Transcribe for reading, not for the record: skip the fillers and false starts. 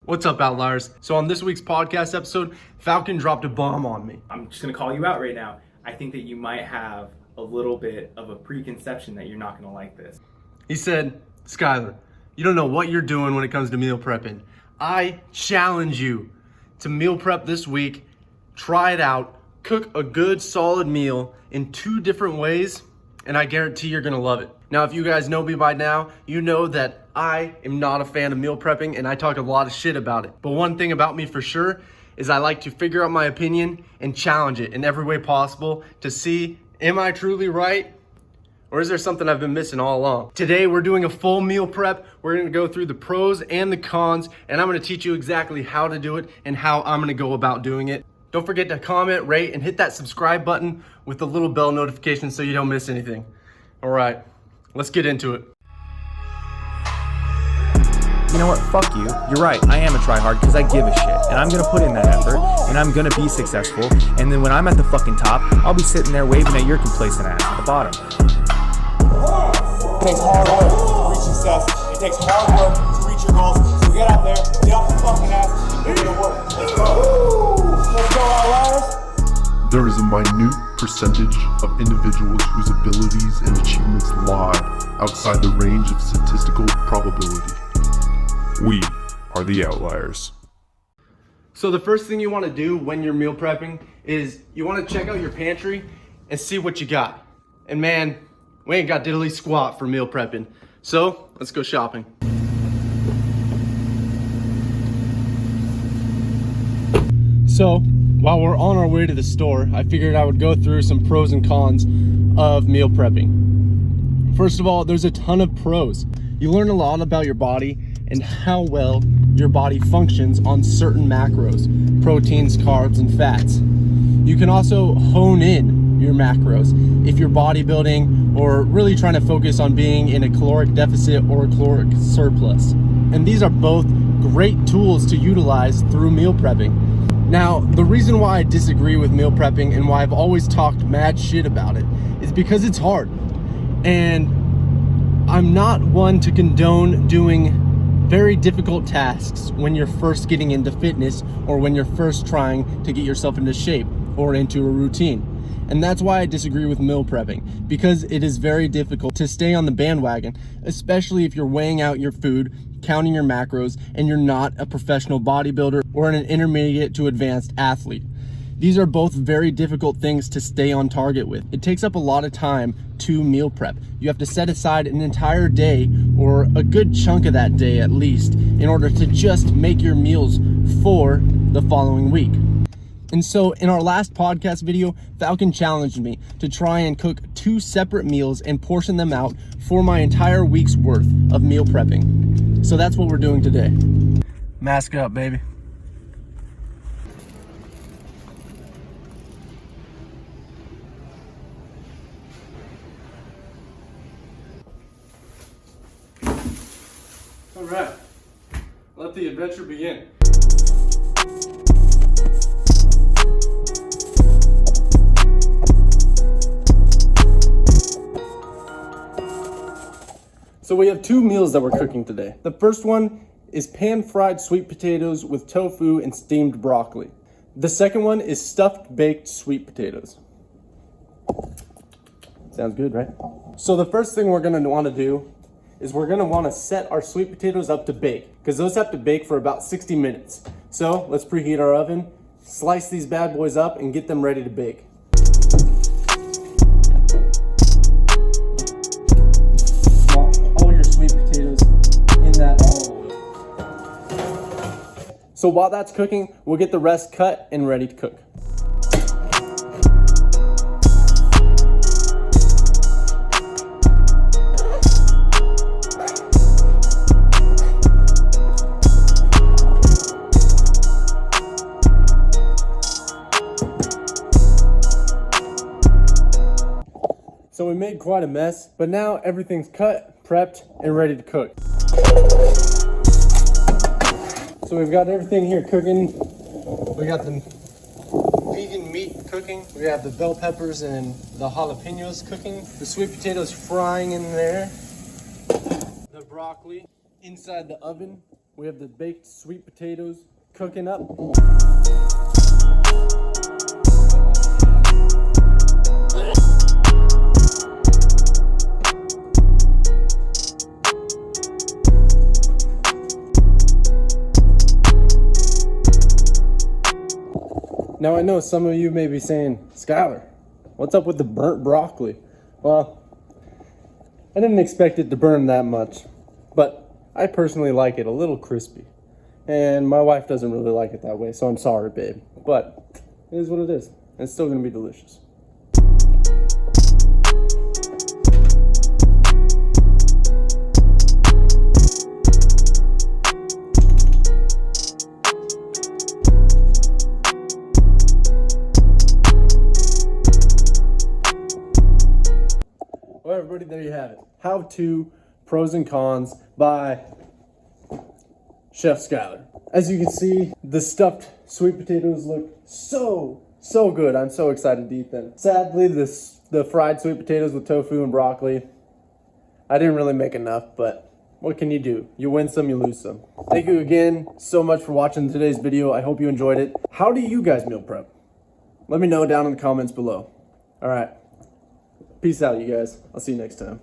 What's up, Outliers? So on this week's podcast episode, Falcon dropped a bomb on me. I'm just gonna call you out right now. I think that you might have a little bit of a preconception that you're not gonna like this. He said, Skyler, you don't know what you're doing when it comes to meal prepping. I challenge you to meal prep this week, try it out, cook a good solid meal in 2 different ways, and I guarantee you're gonna love it. Now, if you guys know me by now, you know that I am not a fan of meal prepping and I talk a lot of shit about it. But one thing about me for sure is I like to figure out my opinion and challenge it in every way possible to see, am I truly right? Or is there something I've been missing all along? Today, we're doing a full meal prep. We're gonna go through the pros and the cons, and I'm gonna teach you exactly how to do it and how I'm gonna go about doing it. Don't forget to comment, rate, and hit that subscribe button with the little bell notification so you don't miss anything. All right, let's get into it. You know what, fuck you, you're right, I am a tryhard because I give a shit, and I'm gonna put in that effort, and I'm gonna be successful, and then when I'm at the fucking top, I'll be sitting there waving at your complacent ass at the bottom. It takes hard work to reach success, it takes hard work to reach your goals, so get out there, get off the fucking ass, and put in the work. Let's go! Let's go, Outliers! There is a minute percentage of individuals whose abilities and achievements lie outside the range of statistical probability. We are the Outliers. So the first thing you wanna do when you're meal prepping is you wanna check out your pantry and see what you got. And man, we ain't got diddly squat for meal prepping. So let's go shopping. So while we're on our way to the store, I figured I would go through some pros and cons of meal prepping. First of all, there's a ton of pros. You learn a lot about your body and how well your body functions on certain macros, proteins, carbs, and fats. You can also hone in your macros if you're bodybuilding or really trying to focus on being in a caloric deficit or a caloric surplus. And these are both great tools to utilize through meal prepping. Now, the reason why I disagree with meal prepping and why I've always talked mad shit about it is because it's hard. And I'm not one to condone doing very difficult tasks when you're first getting into fitness or when you're first trying to get yourself into shape or into a routine. And that's why I disagree with meal prepping, because it is very difficult to stay on the bandwagon, especially if you're weighing out your food, counting your macros, and you're not a professional bodybuilder or an intermediate to advanced athlete. These are both very difficult things to stay on target with. It takes up a lot of time to meal prep. You have to set aside an entire day or a good chunk of that day at least in order to just make your meals for the following week. And so in our last podcast video, Falcon challenged me to try and cook 2 separate meals and portion them out for my entire week's worth of meal prepping. So that's what we're doing today. Mask up, baby. All right, let the adventure begin. So we have 2 meals that we're cooking today. The first one is pan-fried sweet potatoes with tofu and steamed broccoli. The second one is stuffed baked sweet potatoes. Sounds good, right? So the first thing we're gonna wanna do is we're gonna wanna set our sweet potatoes up to bake, because those have to bake for about 60 minutes. So let's preheat our oven, slice these bad boys up, and get them ready to bake. All your sweet potatoes in that olive oil. So while that's cooking, we'll get the rest cut and ready to cook. So we made quite a mess, but now everything's cut, prepped, and ready to cook. So we've got everything here cooking. We got the vegan meat cooking. We have the bell peppers and the jalapenos cooking. The sweet potatoes frying in there. The broccoli inside the oven We have the baked sweet potatoes cooking up. Now I know some of you may be saying, Skylar, what's up with the burnt broccoli? Well, I didn't expect it to burn that much, but I personally like it a little crispy. And my wife doesn't really like it that way, so I'm sorry, babe. But it is what it is. And it's still gonna be delicious. Well, everybody, there you have it. How to Pros and Cons by Chef Skylar. As you can see, the stuffed sweet potatoes look so good. I'm so excited to eat them. Sadly, the fried sweet potatoes with tofu and broccoli, I didn't really make enough, but what can you do? You win some, you lose some. Thank you again so much for watching today's video. I hope you enjoyed it. How do you guys meal prep? Let me know down in the comments below. All right. Peace out, you guys. I'll see you next time.